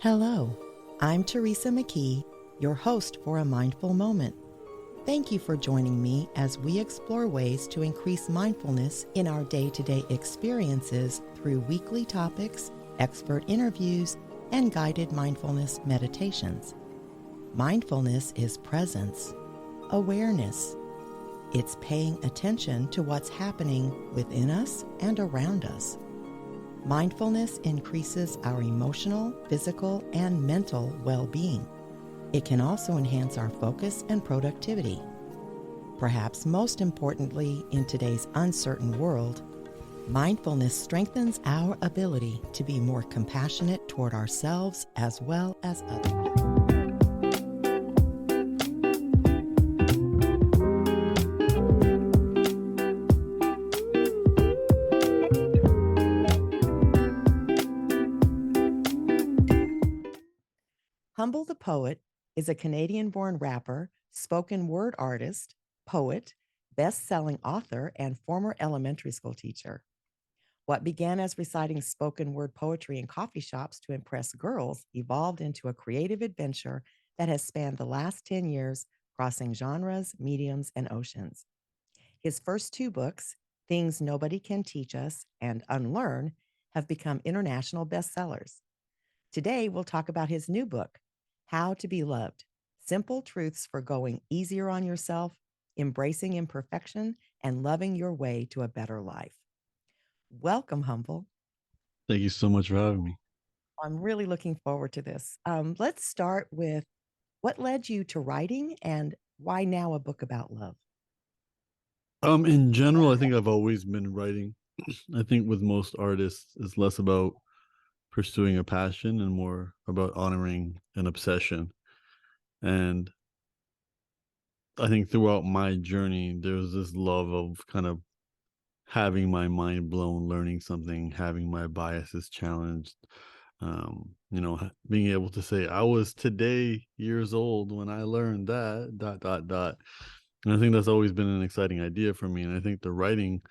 Hello, I'm Teresa McKee, your host for A Mindful Moment. Thank you for joining me as we explore ways to increase mindfulness in our day-to-day experiences through weekly topics, expert interviews, and guided mindfulness meditations. Mindfulness is presence, awareness. It's paying attention to what's happening within us and around us. Mindfulness increases our emotional, physical, and mental well-being. It can also enhance our focus and productivity. Perhaps most importantly, in today's uncertain world, mindfulness strengthens our ability to be more compassionate toward ourselves as well as others. Humble the Poet is a Canadian-born rapper, spoken word artist, poet, best-selling author, and former elementary school teacher. What began as reciting spoken word poetry in coffee shops to impress girls evolved into a creative adventure that has spanned the last 10 years, crossing genres, mediums, and oceans. His first two books, Things Nobody Can Teach Us and Unlearn, have become international bestsellers. Today, we'll talk about his new book, How to Be Loved: Simple Truths for Going Easier on Yourself, Embracing Imperfection, and Loving Your Way to a Better Life. Welcome, Humble. Thank you so much for having me. I'm really looking forward to this. Let's start with what led you to writing and why now a book about love? In general, I think I've always been writing. I think with most artists, it's less about pursuing a passion and more about honoring an obsession. And I think throughout my journey, there was this love of kind of having my mind blown, learning something, having my biases challenged. Being able to say, I was today years old when I learned that, dot, dot, dot. And I think that's always been an exciting idea for me. And I think the writing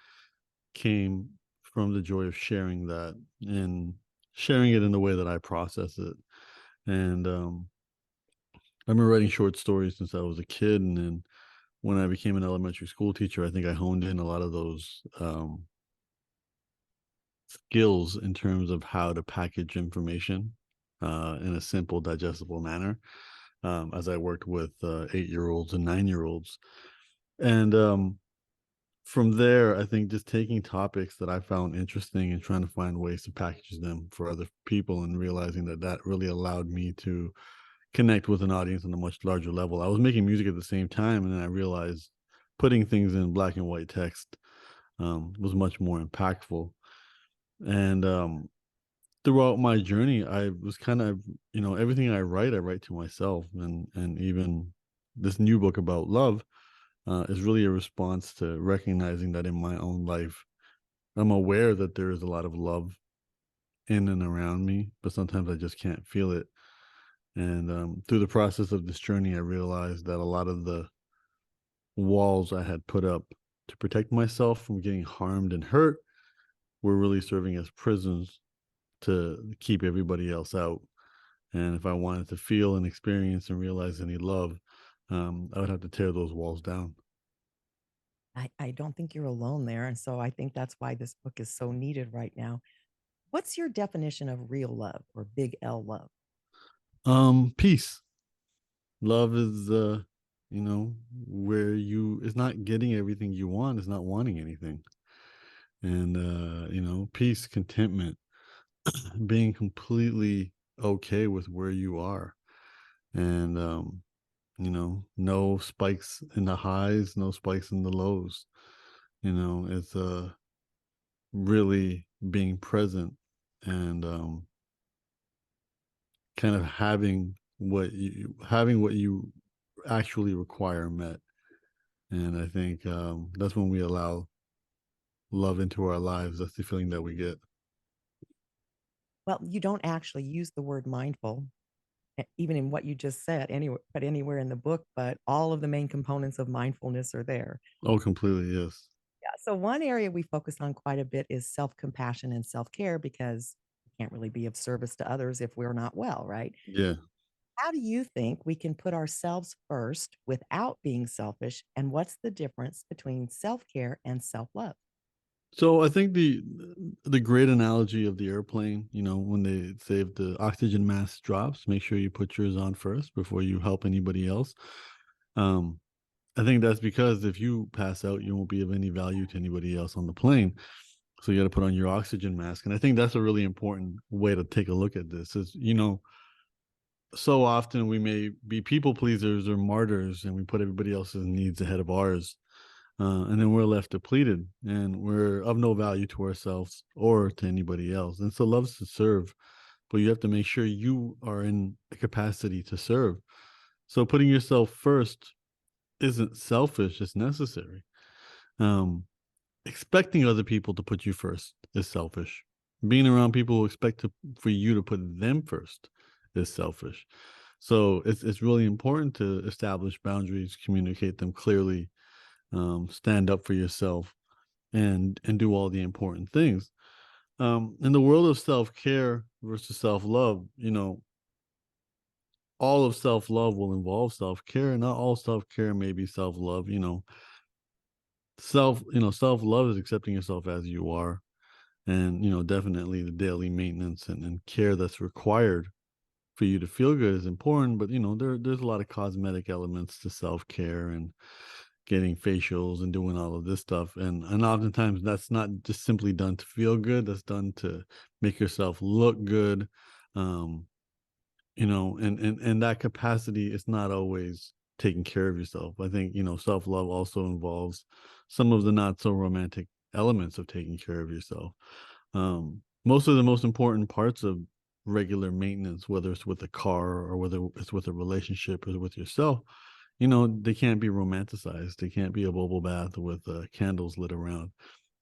came from the joy of sharing that and sharing it in the way that I process it. And I've been writing short stories since I was a kid. And then when I became an elementary school teacher, I think I honed in a lot of those skills in terms of how to package information in a simple, digestible manner as I worked with 8-year-olds and 9-year-olds. And from there, I think just taking topics that I found interesting and trying to find ways to package them for other people and realizing that that really allowed me to connect with an audience on a much larger level. I was making music at the same time, and then I realized putting things in black and white text was much more impactful. And throughout my journey, I was kind of, everything I write to myself, and even this new book about love is really a response to recognizing that in my own life, I'm aware that there is a lot of love in and around me, but sometimes I just can't feel it. And through the process of this journey, I realized that a lot of the walls I had put up to protect myself from getting harmed and hurt were really serving as prisons to keep everybody else out. And if I wanted to feel and experience and realize any love, I would have to tear those walls down. I don't think you're alone there. And so I think that's why this book is so needed right now. What's your definition of real love or big L love? Peace. Love is where you it's not getting everything you want, it's not wanting anything. And peace, contentment, being completely okay with where you are. And no spikes in the highs, no spikes in the lows. It's really being present and kind of having what you actually require met. And I think that's when we allow love into our lives. That's the feeling that we get. Well, you don't actually use the word mindful, even in what you just said, anywhere in the book, but all of the main components of mindfulness are there. Oh, completely, yes. Yeah. So one area we focus on quite a bit is self-compassion and self-care because can't really be of service to others if we're not well, right? Yeah. How do you think we can put ourselves first without being selfish? And what's the difference between self care and self love? So I think the great analogy of the airplane, you know, when they say if the oxygen mask drops, make sure you put yours on first before you help anybody else. Um, I think that's because if you pass out, you won't be of any value to anybody else on the plane. So you got to put on your oxygen mask. And I think that's a really important way to take a look at this is, you know, so often we may be people pleasers or martyrs and we put everybody else's needs ahead of ours. And then we're left depleted and we're of no value to ourselves or to anybody else. And so love's to serve, but you have to make sure you are in a capacity to serve. So putting yourself first isn't selfish, it's necessary. Um, Expecting other people to put you first is selfish. Being around people who expect for you to put them first is selfish. So it's really important to establish boundaries, communicate them clearly, stand up for yourself, and do all the important things. In the world of self care versus self love, you know, all of self love will involve self care. Not all self care may be self love. Self love is accepting yourself as you are, and definitely the daily maintenance and care that's required for you to feel good is important. But there's a lot of cosmetic elements to self care and getting facials and doing all of this stuff. And oftentimes that's not just simply done to feel good, that's done to make yourself look good. Um, and that capacity is not always taking care of yourself. I think, self-love also involves some of the not so romantic elements of taking care of yourself. Most of the most important parts of regular maintenance, whether it's with a car or whether it's with a relationship or with yourself, they can't be romanticized. They can't be a bubble bath with candles lit around.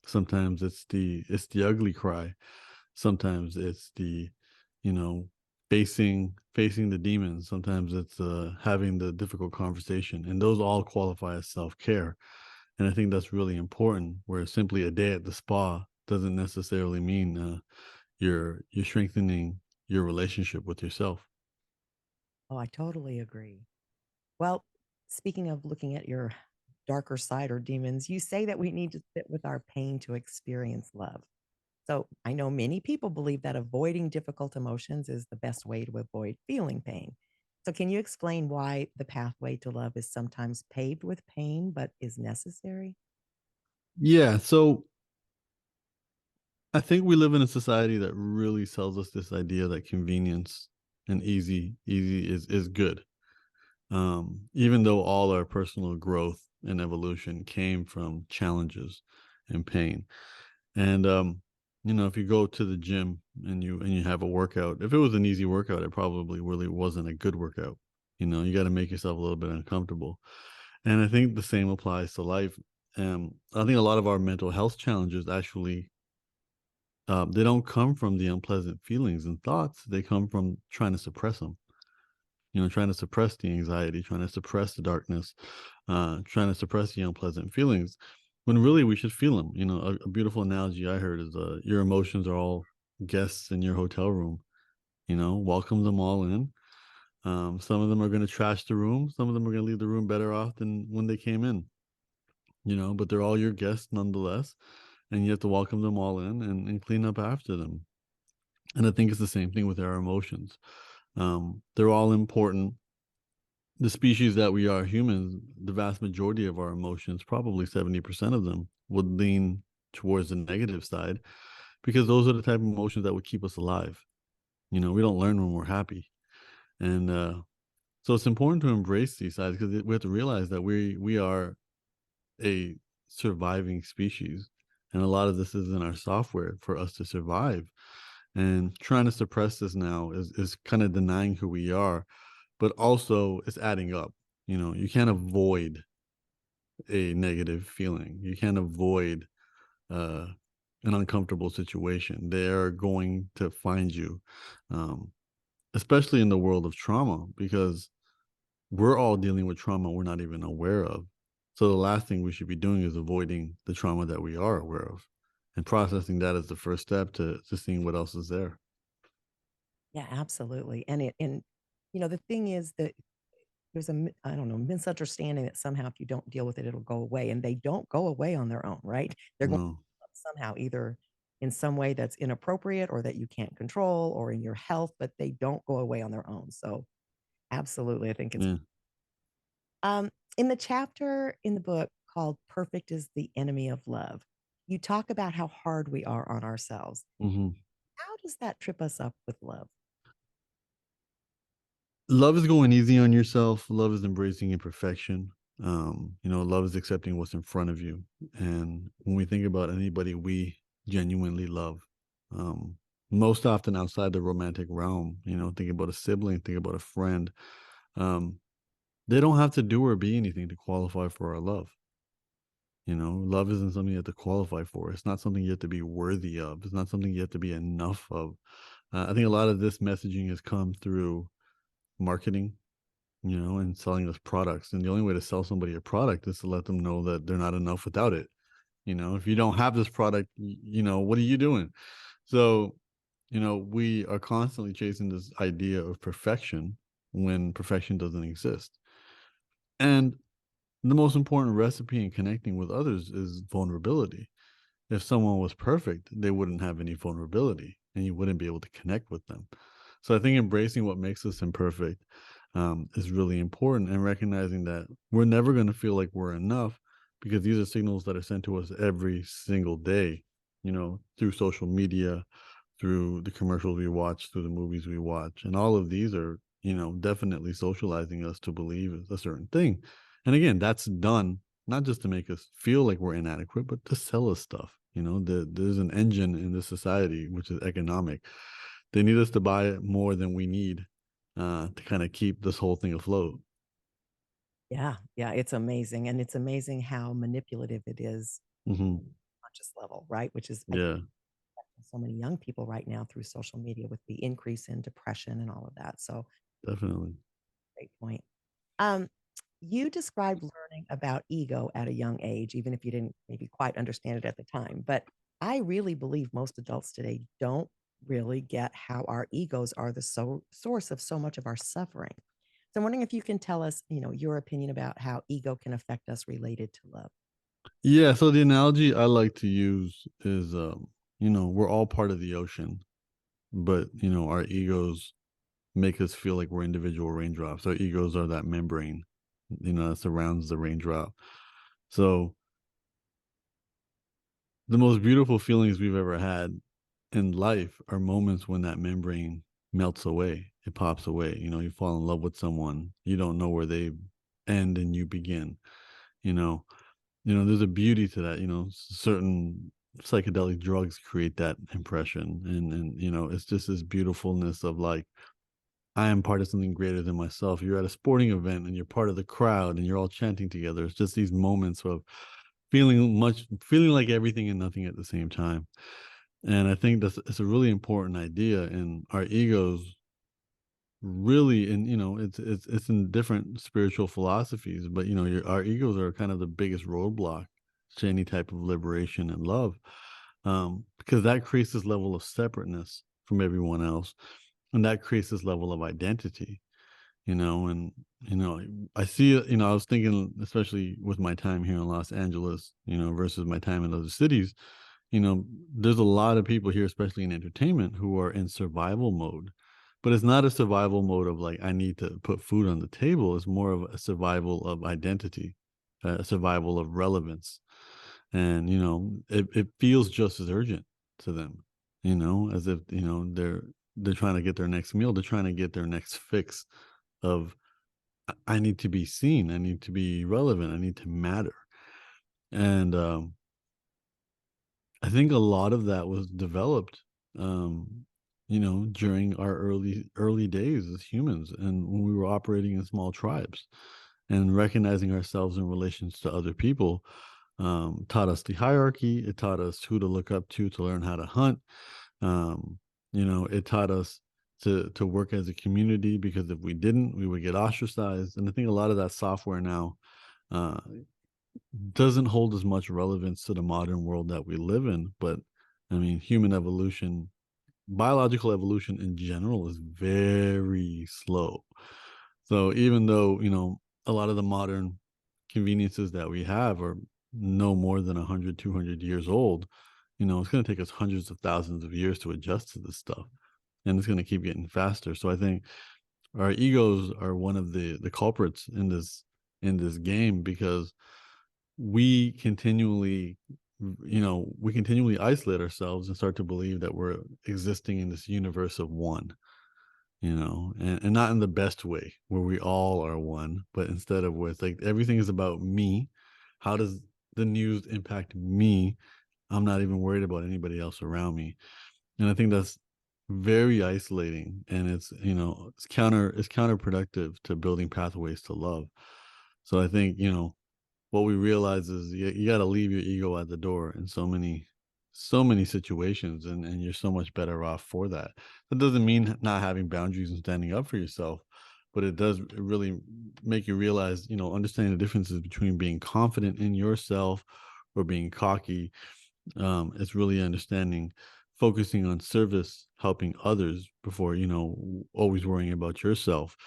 Sometimes it's the ugly cry. Sometimes it's the, you know, facing the demons. Sometimes it's having the difficult conversation, and those all qualify as self care. And I think that's really important. Where simply a day at the spa doesn't necessarily mean you're strengthening your relationship with yourself. Oh, I totally agree. Well, speaking of looking at your darker side or demons, you say that we need to sit with our pain to experience love. So I know many people believe that avoiding difficult emotions is the best way to avoid feeling pain. So, can you explain why the pathway to love is sometimes paved with pain, but is necessary? Yeah. So I think we live in a society that really sells us this idea that convenience and easy is good. Even though all our personal growth and evolution came from challenges and pain. And if you go to the gym and you have a workout, if it was an easy workout, it probably really wasn't a good workout. You got to make yourself a little bit uncomfortable. And I think the same applies to life. I think a lot of our mental health challenges actually they don't come from the unpleasant feelings and thoughts. They come from trying to suppress them. Trying to suppress the anxiety, trying to suppress the darkness, trying to suppress the unpleasant feelings, when really we should feel them. A beautiful analogy I heard is your emotions are all guests in your hotel room. Welcome them all in. Some of them are going to trash the room. Some of them are going to leave the room better off than when they came in. But they're all your guests nonetheless, and you have to welcome them all in and clean up after them. And I think it's the same thing with our emotions. They're all important. The species that we are, humans, the vast majority of our emotions, probably 70% of them, would lean towards the negative side because those are the type of emotions that would keep us alive. We don't learn when we're happy. And so it's important to embrace these sides because we have to realize that we are a surviving species. And a lot of this is in our software for us to survive. And trying to suppress this now is kind of denying who we are, but also it's adding up. You can't avoid a negative feeling. You can't avoid uh, an uncomfortable situation. They're going to find you, um, especially in the world of trauma, because we're all dealing with trauma we're not even aware of. So the last thing we should be doing is avoiding the trauma that we are aware of, and processing that as the first step to seeing what else is there. Yeah, absolutely. The thing is that there's I don't know, misunderstanding that somehow if you don't deal with it, it'll go away. And they don't go away on their own, right? They're going No. to somehow either in some way that's inappropriate or that you can't control or in your health, but they don't go away on their own. So absolutely. I think it's Yeah. in the chapter in the book called Perfect is the Enemy of Love. You talk about how hard we are on ourselves. Hmm. How does that trip us up with love? Love is going easy on yourself. Love is embracing imperfection. Love is accepting what's in front of you. And when we think about anybody we genuinely love, um, most often outside the romantic realm, think about a sibling, think about a friend. Um, they don't have to do or be anything to qualify for our love. Love isn't something you have to qualify for. It's not something you have to be worthy of. It's not something you have to be enough of. I think a lot of this messaging has come through marketing, and selling us products. And the only way to sell somebody a product is to let them know that they're not enough without it. If you don't have this product, what are you doing? So, we are constantly chasing this idea of perfection when perfection doesn't exist. And the most important recipe in connecting with others is vulnerability. If someone was perfect, they wouldn't have any vulnerability and you wouldn't be able to connect with them. So I think embracing what makes us imperfect is really important, and recognizing that we're never going to feel like we're enough because these are signals that are sent to us every single day, through social media, through the commercials we watch, through the movies we watch. And all of these are, definitely socializing us to believe a certain thing. And again, that's done not just to make us feel like we're inadequate, but to sell us stuff. There's an engine in this society, which is economic. They need us to buy it more than we need to kind of keep this whole thing afloat. Yeah, yeah, it's amazing, and it's amazing how manipulative it is Hmm. conscious level, right? Which is, I think, Yeah, affecting so many young people right now through social media with the increase in depression and all of that. So, definitely. great point. Um, you described learning about ego at a young age, even if you didn't maybe quite understand it at the time. But I really believe most adults today don't really get how our egos are the source of so much of our suffering. So I'm wondering if you can tell us, your opinion about how ego can affect us related to love. Yeah. So the analogy I like to use is, we're all part of the ocean, but, our egos make us feel like we're individual raindrops. Our egos are that membrane, that surrounds the raindrop. So the most beautiful feelings we've ever had in life are moments when that membrane melts away. It pops away. You fall in love with someone. You don't know where they end and you begin. You know, there's a beauty to that. Certain psychedelic drugs create that impression, and it's just this beautifulness of like, I am part of something greater than myself. You're at a sporting event and you're part of the crowd and you're all chanting together. It's just these moments of feeling like everything and nothing at the same time. And I think it's a really important idea. And our egos really, and it's in different spiritual philosophies, but our egos are kind of the biggest roadblock to any type of liberation and love, because that creates this level of separateness from everyone else, and that creates this level of identity. And I see it. I was thinking, especially with my time here in Los Angeles, versus my time in other cities, there's a lot of people here, especially in entertainment, who are in survival mode. But it's not a survival mode of like, I need to put food on the table. It's more of a survival of identity, a survival of relevance. And, it feels just as urgent to them, as if, they're trying to get their next meal. They're trying to get their next fix of, I need to be seen. I need to be relevant. I need to matter. And, I think a lot of that was developed, during our early days as humans, and when we were operating in small tribes, and recognizing ourselves in relations to other people, taught us the hierarchy. It taught us who to look up to learn how to hunt. Um, it taught us to work as a community, because if we didn't, we would get ostracized. And I think a lot of that software now uh, doesn't hold as much relevance to the modern world that we live in. But I mean, human evolution biological evolution in general is very slow. So even though, a lot of the modern conveniences that we have are no more than 100, 200 years old, it's going to take us hundreds of thousands of years to adjust to this stuff. And it's going to keep getting faster. So I think our egos are one of the culprits in this game, because we continually we continually isolate ourselves and start to believe that we're existing in this universe of one, and not in the best way where we all are one, but instead of where it's like everything is about me. How does the news impact me? I'm not even worried about anybody else around me. And I think that's very isolating, and it's counterproductive to building pathways to love. So I think, what we realize is you got to leave your ego at the door in so many situations, and you're so much better off for that. That doesn't mean not having boundaries and standing up for yourself, but it does really make you realize, understanding the differences between being confident in yourself or being cocky. It's really understanding, focusing on service, helping others before, always worrying about yourself.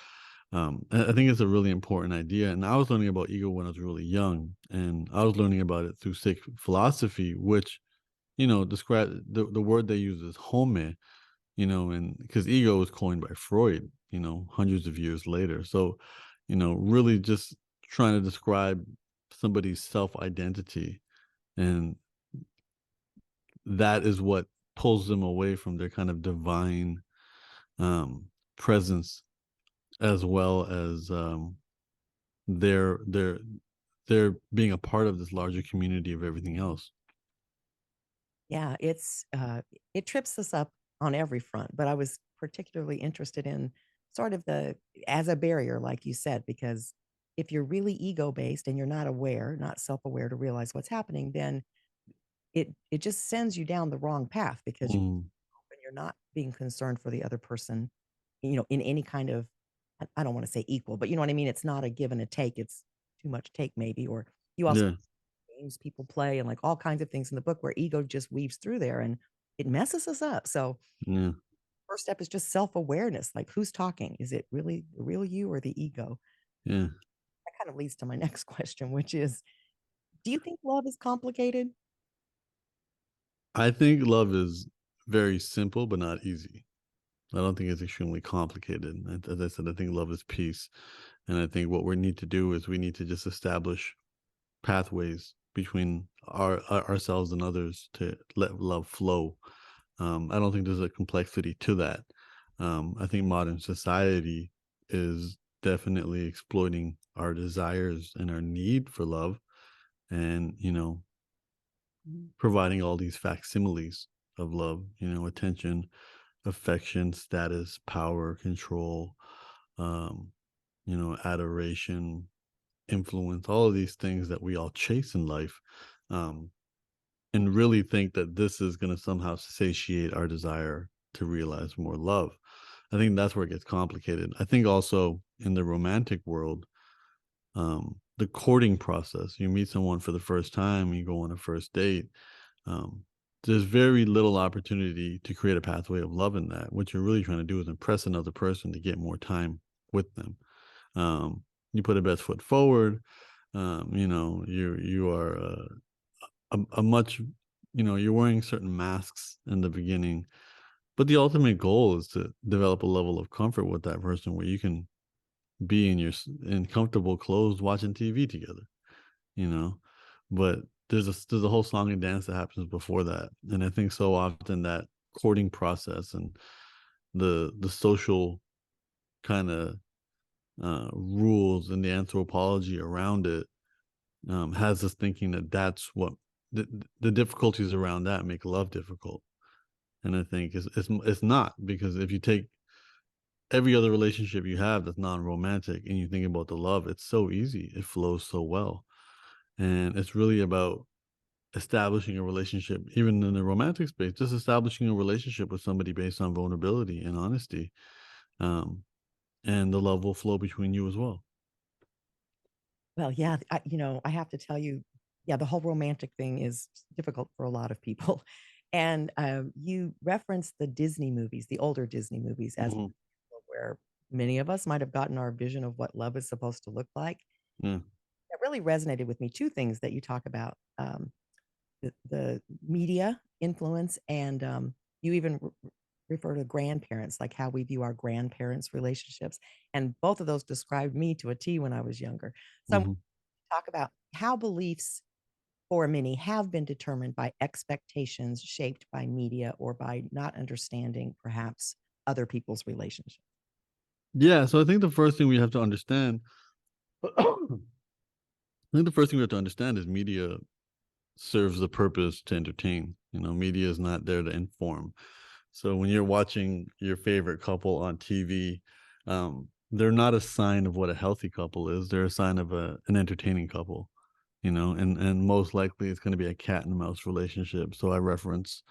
I think it's a really important idea. And I was learning about ego when I was really young, and I was learning about it through Sikh philosophy, which, describe the word they use is home, and because ego was coined by Freud, hundreds of years later. So, really just trying to describe somebody's self identity, and that is what pulls them away from their kind of divine presence, as well as their their their being a part of this larger community of everything else. Yeah, it trips us up on every front, but I was particularly interested in sort of the as a barrier, like you said, because if you're really ego based and you're not aware, not self-aware to realize what's happening, then it just sends you down the wrong path because Mm, when you're not being concerned for the other person, in any kind of I don't want to say equal, but you know what I mean? It's not a give and a take. It's too much take maybe, or you also yeah, games people play and like all kinds of things in the book where ego just weaves through there and it messes us up. So yeah, first step is just self-awareness. Like who's talking? Is it really the real you or the ego? yeah. That kind of leads to my next question, which is, do you think love is complicated? I think love is very simple, but not easy. I don't think it's extremely complicated. As I said, I think love is peace. And I think what we need to do is we need to just establish pathways between ourselves and others to let love flow. I don't think there's a complexity to that. I think modern society is definitely exploiting our desires and our need for love, and providing all these facsimiles of love, attention, affection, status, power, control, um, adoration, influence, all of these things that we all chase in life. Um, and really think that this is going to somehow satiate our desire to realize more love. I think that's where it gets complicated. I think also in the romantic world, the courting process, you meet someone for the first time, you go on a first date. Um, there's very little opportunity to create a pathway of love in that. What you're really trying to do is impress another person to get more time with them. You put a best foot forward. You are a much, you're wearing certain masks in the beginning, but the ultimate goal is to develop a level of comfort with that person where you can be in comfortable clothes watching TV together, you know. But there's a whole song and dance that happens before that, and I think so often that courting process and the social kind of rules and the anthropology around it has us thinking that that's what the difficulties around that make love difficult. And I think it's not, because if you take every other relationship you have that's non-romantic and you think about the love, it's so easy. It flows so well. And it's really about establishing a relationship, even in the romantic space, just establishing a relationship with somebody based on vulnerability and honesty. Um, and the love will flow between you as well. Well, yeah, I have to tell you, yeah, the whole romantic thing is difficult for a lot of people. And you referenced the Disney movies, the older Disney movies, as Mhm. where many of us might have gotten our vision of what love is supposed to look like. Yeah. It really resonated with me. Two things that you talk about: the media influence, and you even refer to grandparents, like how we view our grandparents' relationships. And both of those described me to a T when I was younger. So I'm Mhm. talk about how beliefs for many have been determined by expectations shaped by media or by not understanding perhaps other people's relationships. Yeah, so I think the first thing we have to understand I think the first thing we have to understand is media serves the purpose to entertain. Media is not there to inform. So when you're watching your favorite couple on TV, they're not a sign of what a healthy couple is. They're a sign of an entertaining couple, and most likely it's going to be a cat and mouse relationship. So I reference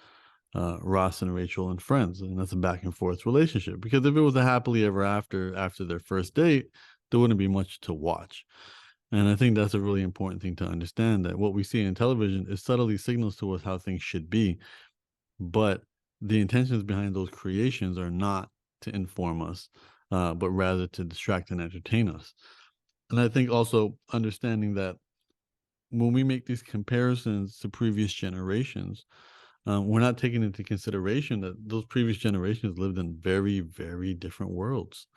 Ross and Rachel and Friends, and that's a back and forth relationship. Because if it was a happily ever after their first date, there wouldn't be much to watch. And I think that's a really important thing to understand, that what we see in television is subtly signals to us how things should be, but the intentions behind those creations are not to inform us, but rather to distract and entertain us. And I think also understanding that when we make these comparisons to previous generations, we're not taking into consideration that those previous generations lived in very, very different worlds.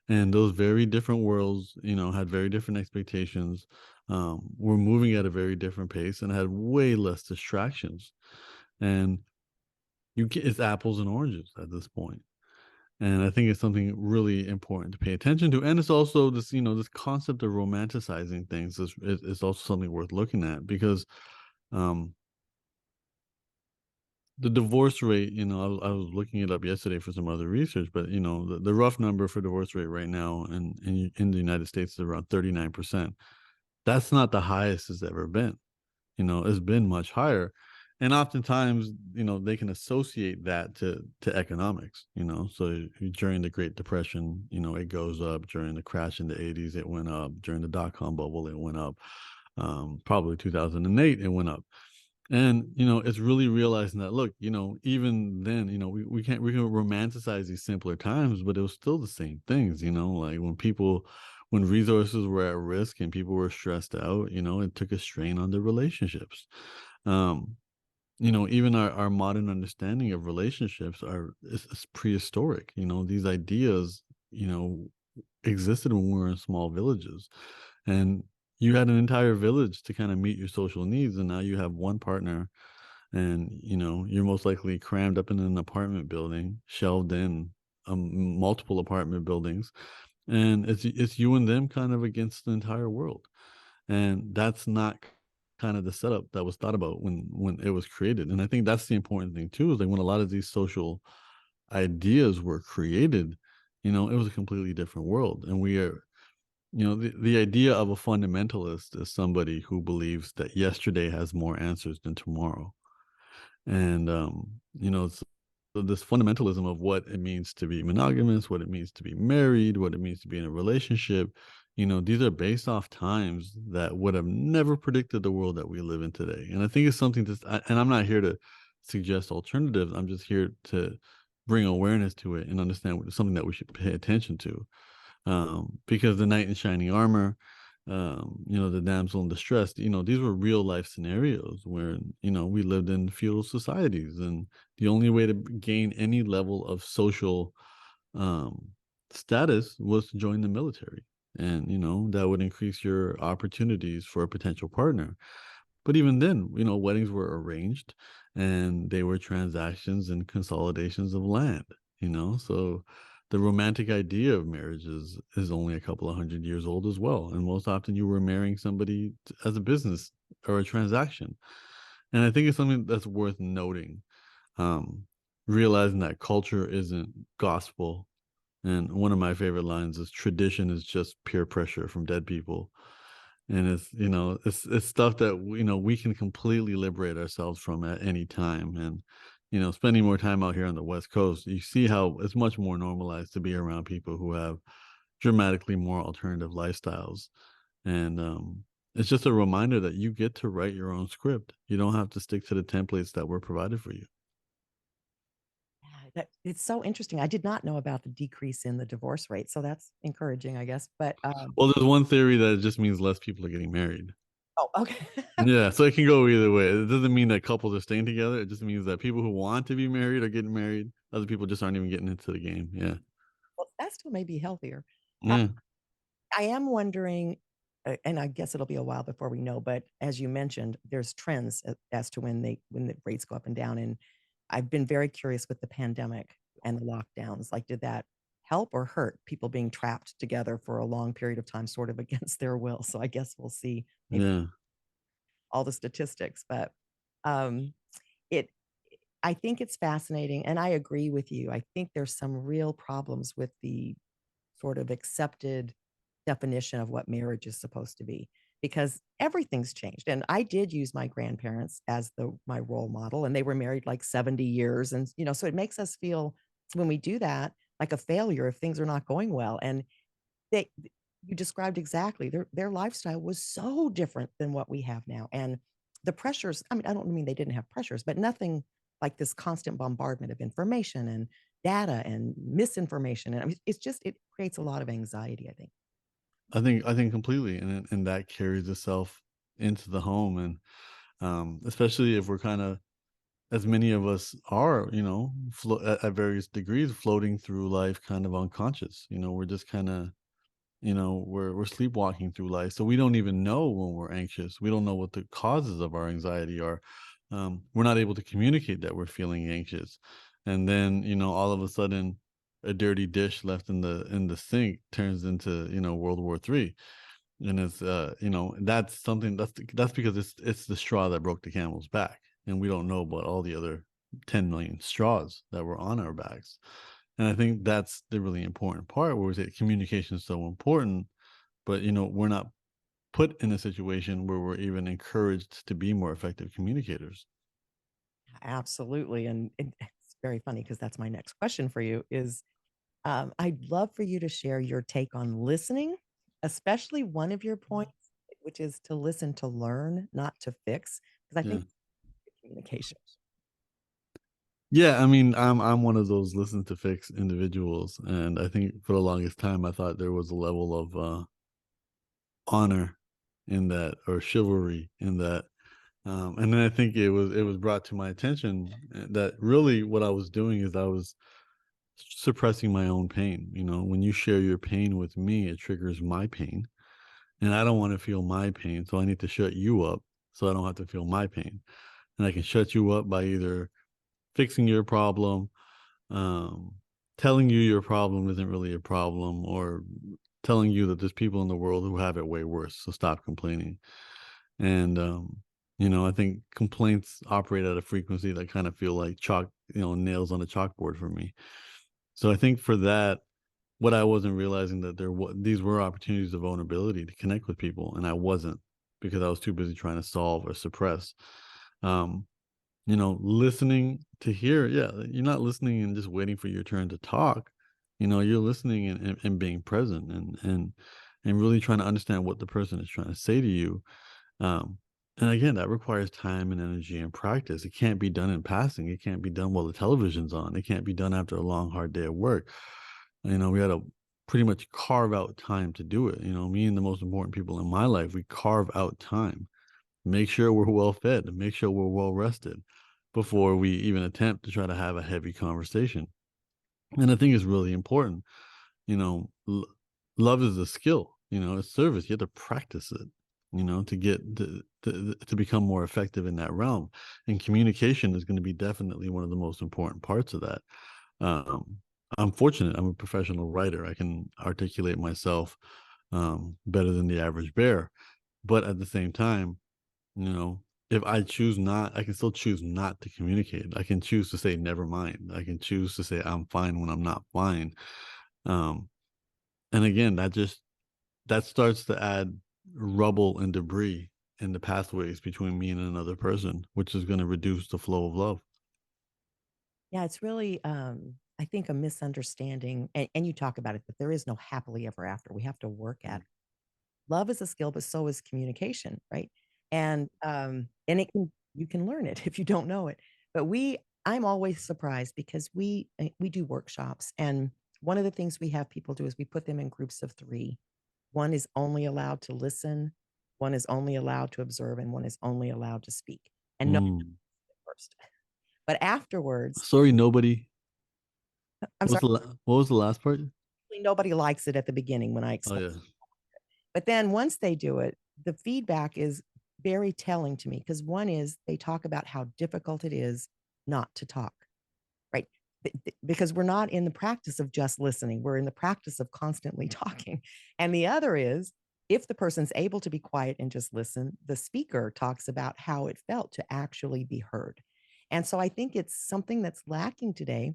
And those very different worlds, had very different expectations, were moving at a very different pace and had way less distractions. And it's apples and oranges at this point. And I think it's something really important to pay attention to. And it's also this concept of romanticizing things is also something worth looking at, because um, the divorce rate, I was looking it up yesterday for some other research, but the rough number for divorce rate right now in the United States is around 39%. That's not the highest it's ever been. It's been much higher. And oftentimes, they can associate that to economics, so during the Great Depression, it goes up. During the crash in the 80s, it went up. During the dot-com bubble, it went up. Probably 2008, it went up. And it's really realizing that, look, even then, we can romanticize these simpler times, but it was still the same things, like when resources were at risk and people were stressed out, it took a strain on their relationships. um Even our modern understanding of relationships is prehistoric. These ideas, you know existed when we were in small villages, and you had an entire village to kind of meet your social needs, and now you have one partner, and you're most likely crammed up in an apartment building, shelved in multiple apartment buildings, and it's you and them kind of against the entire world. And that's not kind of the setup that was thought about when it was created. And I think that's the important thing too, is like when a lot of these social ideas were created, it was a completely different world. And we are, the idea of a fundamentalist is somebody who believes that yesterday has more answers than tomorrow. And so this fundamentalism of what it means to be monogamous, what it means to be married, what it means to be in a relationship, these are based off times that would have never predicted the world that we live in today. And I think it's something and I'm not here to suggest alternatives. I'm just here to bring awareness to it and understand something that we should pay attention to. Because the knight in shining armor, the damsel in distress, these were real life scenarios where, we lived in feudal societies, and the only way to gain any level of social um, status was to join the military. And, that would increase your opportunities for a potential partner. But even then, weddings were arranged, and they were transactions and consolidations of land, so the romantic idea of marriage is only a couple of 100 years old as well. And most often you were marrying somebody as a business or a transaction. And I think it's something that's worth noting, um, realizing that culture isn't gospel. And one of my favorite lines is, tradition is just peer pressure from dead people. And it's stuff that we can completely liberate ourselves from at any time. And spending more time out here on the West Coast, you see how it's much more normalized to be around people who have dramatically more alternative lifestyles. And it's just a reminder that you get to write your own script. You don't have to stick to the templates that were provided for you. It's so interesting. I did not know about the decrease in the divorce rate, so that's encouraging, I guess. But Well, there's one theory that it just means less people are getting married. oh, okay. Yeah, so it can go either way. It doesn't mean that couples are staying together. It just means that people who want to be married are getting married. Other people just aren't even getting into the game. Yeah. Well, that still may be healthier. Uh, Yeah. I am wondering, and I guess it'll be a while before we know, but as you mentioned, there's trends as to when the rates go up and down. And I've been very curious with the pandemic and the lockdowns. Like, did that help or hurt people being trapped together for a long period of time, sort of against their will? So I guess we'll see maybe Yeah. all the statistics, but um, it I think it's fascinating, and I agree with you. I think there's some real problems with the sort of accepted definition of what marriage is supposed to be because everything's changed. And I did use my grandparents as my role model, and they were married like 70 years. And, so it makes us feel when we do that like a failure if things are not going well. And they you described exactly their lifestyle was so different than what we have now. And the pressures, I mean, I don't mean they didn't have pressures, but nothing like this constant bombardment of information and data and misinformation. And I mean, it creates a lot of anxiety, I think. I think completely, and that carries itself into the home, and especially if we're kind of, as many of us are, at various degrees, floating through life, kind of unconscious. We're just kind of, we're sleepwalking through life, so we don't even know when we're anxious. We don't know what the causes of our anxiety are. We're not able to communicate that we're feeling anxious, and then all of a sudden a dirty dish left in the sink turns into World War III. And it's that's something that's because it's the straw that broke the camel's back, and we don't know about all the other 10 million straws that were on our backs. And I think that's the really important part where we say communication is so important, but we're not put in a situation where we're even encouraged to be more effective communicators. Absolutely. And it's very funny because that's my next question for you is I'd love for you to share your take on listening, especially one of your points, which is to listen to learn, not to fix, because I think Yeah. communication. Yeah, I mean, I'm one of those listen to fix individuals, and I think for the longest time I thought there was a level of honor in that, or chivalry in that. And then I think it was brought to my attention that really what I was doing is I was suppressing my own pain. When you share your pain with me, it triggers my pain, and I don't want to feel my pain, so I need to shut you up so I don't have to feel my pain. And I can shut you up by either fixing your problem, um, telling you your problem isn't really a problem, or telling you that there's people in the world who have it way worse, so stop complaining. And I think complaints operate at a frequency that kind of feel like chalk, nails on a chalkboard for me. So I think for that, what I wasn't realizing that these were opportunities of vulnerability to connect with people, and I wasn't, because I was too busy trying to solve or suppress. Um, listening to hear, yeah, you're not listening and just waiting for your turn to talk. You're listening and being present, and really trying to understand what the person is trying to say to you. Um, and again, that requires time and energy and practice. It can't be done in passing. It can't be done while the television's on. It can't be done after a long, hard day of work. We had to pretty much carve out time to do it. Me and the most important people in my life, we carve out time, make sure we're well fed, make sure we're well rested before we even attempt to try to have a heavy conversation. And I think it's really important. you know l- Love is a skill, it's service. You have to practice it, to get to become more effective in that realm. And communication is going to be definitely one of the most important parts of that. um I'm fortunate, I'm a professional writer. I can articulate myself better than the average bear. But at the same time, you know if I choose not, I can still choose not to communicate. I can choose to say never mind. I can choose to say I'm fine when I'm not fine. um and again, that starts to add rubble and debris in the pathways between me and another person, which is going to reduce the flow of love. Yeah, it's really, I think, a misunderstanding. And you talk about it, that there is no happily ever after. We have to work at it. Love is a skill, but so is communication, right? And it can you can learn it if you don't know it. But I'm always surprised because we do workshops, and one of the things we have people do is we put them in groups of 3. One is only allowed to listen, one is only allowed to observe, and one is only allowed to speak. And no Mm. first. But afterwards, Sorry, nobody. I'm sorry, What was the last part? nobody likes it at the beginning when I Oh explain. yeah. But then once they do it, the feedback is very telling to me because one is they talk about how difficult it is not to talk, right? Because we're not in the practice of just listening, we're in the practice of constantly talking. And the other is if the person's able to be quiet and just listen, the speaker talks about how it felt to actually be heard. And so I think it's something that's lacking today.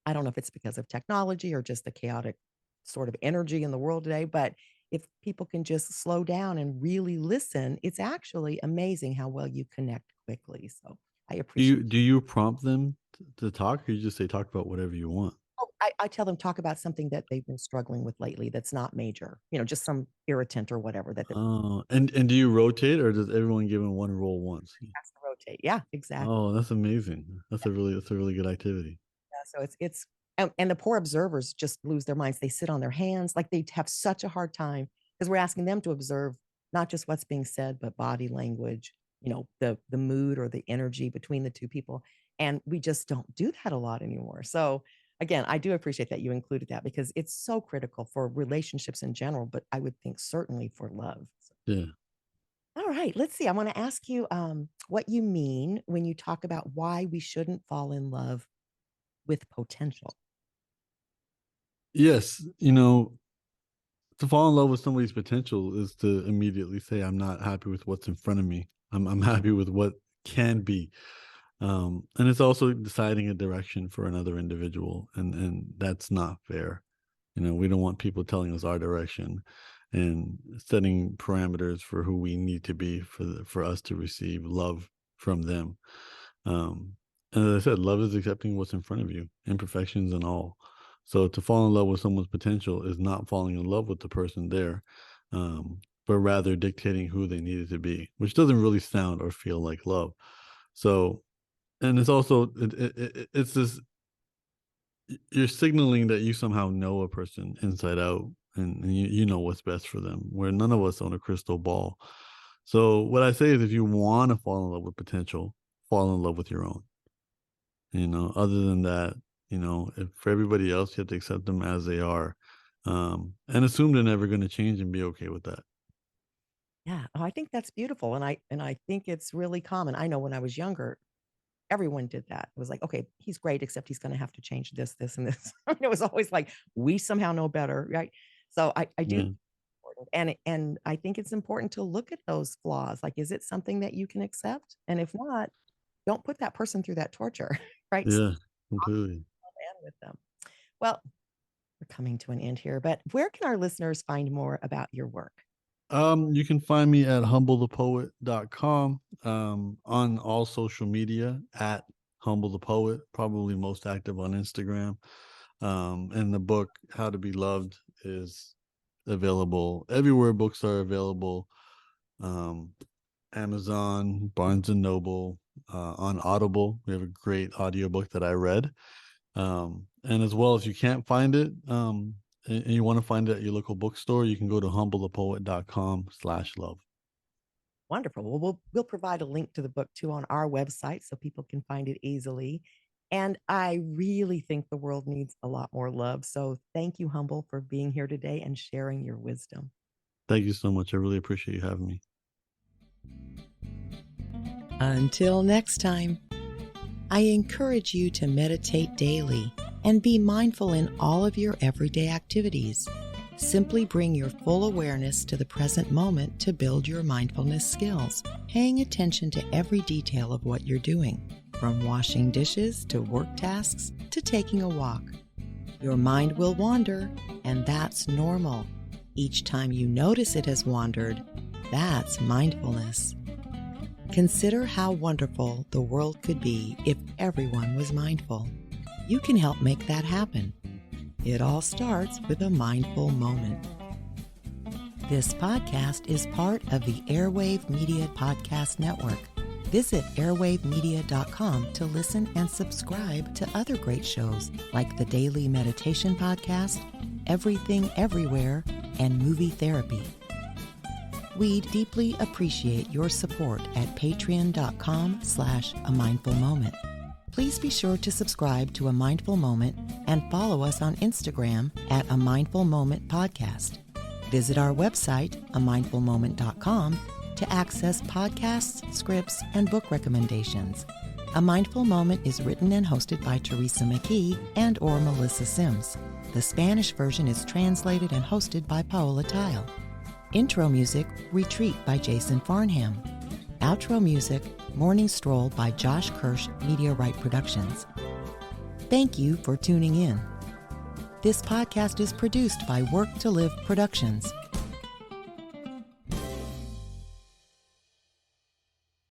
I don't know if it's because of technology or just the chaotic sort of energy in the world today, but if people can just slow down and really listen, it's actually amazing how well you connect quickly. So I appreciate. Do you prompt them to talk, or you just say talk about whatever you want? Oh, I tell them talk about something that they've been struggling with lately that's not major, just some irritant or whatever that Oh, and do you rotate, or does everyone give them one role once? has to rotate. Yeah, exactly. Oh, that's amazing. That's a really good activity. Yeah, so it's and the poor observers just lose their minds. They sit on their hands, like they have such a hard time because we're asking them to observe not just what's being said, but body language, the mood or the energy between the two people. And we just don't do that a lot anymore. So again, I do appreciate that you included that because it's so critical for relationships in general, but I would think certainly for love. So, Yeah. all right, let's see. I want to ask you what you mean when you talk about why we shouldn't fall in love with potential. Yes, to fall in love with somebody's potential is to immediately say, I'm not happy with what's in front of me. I'm happy with what can be. And it's also deciding a direction for another individual, and that's not fair. We don't want people telling us our direction and setting parameters for who we need to be for us to receive love from them. Um, and as I said, love is accepting what's in front of you, imperfections and all. So to fall in love with someone's potential is not falling in love with the person there, but rather dictating who they needed to be, which doesn't really sound or feel like love. So, and it's also it's this, you're signaling that you somehow know a person inside out, and you know what's best for them, where none of us own a crystal ball. So what I say is, if you want to fall in love with potential, fall in love with your own. Other than that, if for everybody else, you have to accept them as they are, and assume they're never going to change, and be okay with that. Yeah. Oh, I think that's beautiful. And I think it's really common. I know when I was younger, everyone did that. It was like, okay, he's great, except he's going to have to change this, this, and this. It was always like, we somehow know better, right? So I do Yeah, and I think it's important to look at those flaws. Like, is it something that you can accept? And if not, don't put that person through that torture, right? yeah, completely. Stand with them. Well, we're coming to an end here, but where can our listeners find more about your work? You can find me at humblethepoet.com, on all social media at Humble the Poet, probably most active on Instagram. And the book, How to Be Loved, is available everywhere books are available. Um, Amazon, Barnes and Noble, on Audible. We have a great audiobook that I read. And as well, if you can't find it, and you want to find it at your local bookstore, you can go to humblethepoet.com/love. Wonderful. Well, we'll provide a link to the book too on our website so people can find it easily. And I really think the world needs a lot more love. So thank you, Humble, for being here today and sharing your wisdom. Thank you so much. I really appreciate you having me. Until next time, I encourage you to meditate daily and be mindful in all of your everyday activities. Simply bring your full awareness to the present moment to build your mindfulness skills, paying attention to every detail of what you're doing, from washing dishes to work tasks to taking a walk. Your mind will wander, and that's normal. Each time you notice it has wandered, that's mindfulness. Consider how wonderful the world could be if everyone was mindful. You can help make that happen. It all starts with a mindful moment. This podcast is part of the Airwave Media Podcast Network. Visit airwavemedia.com to listen and subscribe to other great shows like the Daily Meditation Podcast, Everything Everywhere, and Movie Therapy. We'd deeply appreciate your support at patreon.com/amindfulmoment. Please be sure to subscribe to A Mindful Moment and follow us on Instagram at A Mindful Moment Podcast. Visit our website, amindfulmoment.com, to access podcasts, scripts, and book recommendations. A Mindful Moment is written and hosted by Teresa McKee and/or Melissa Sims. The Spanish version is translated and hosted by Paola Tile. Intro music, Retreat by Jason Farnham. Outro music, Morning Stroll by Josh Kirsch, Media Right Productions. Thank you for tuning in. This podcast is produced by Work to Live Productions.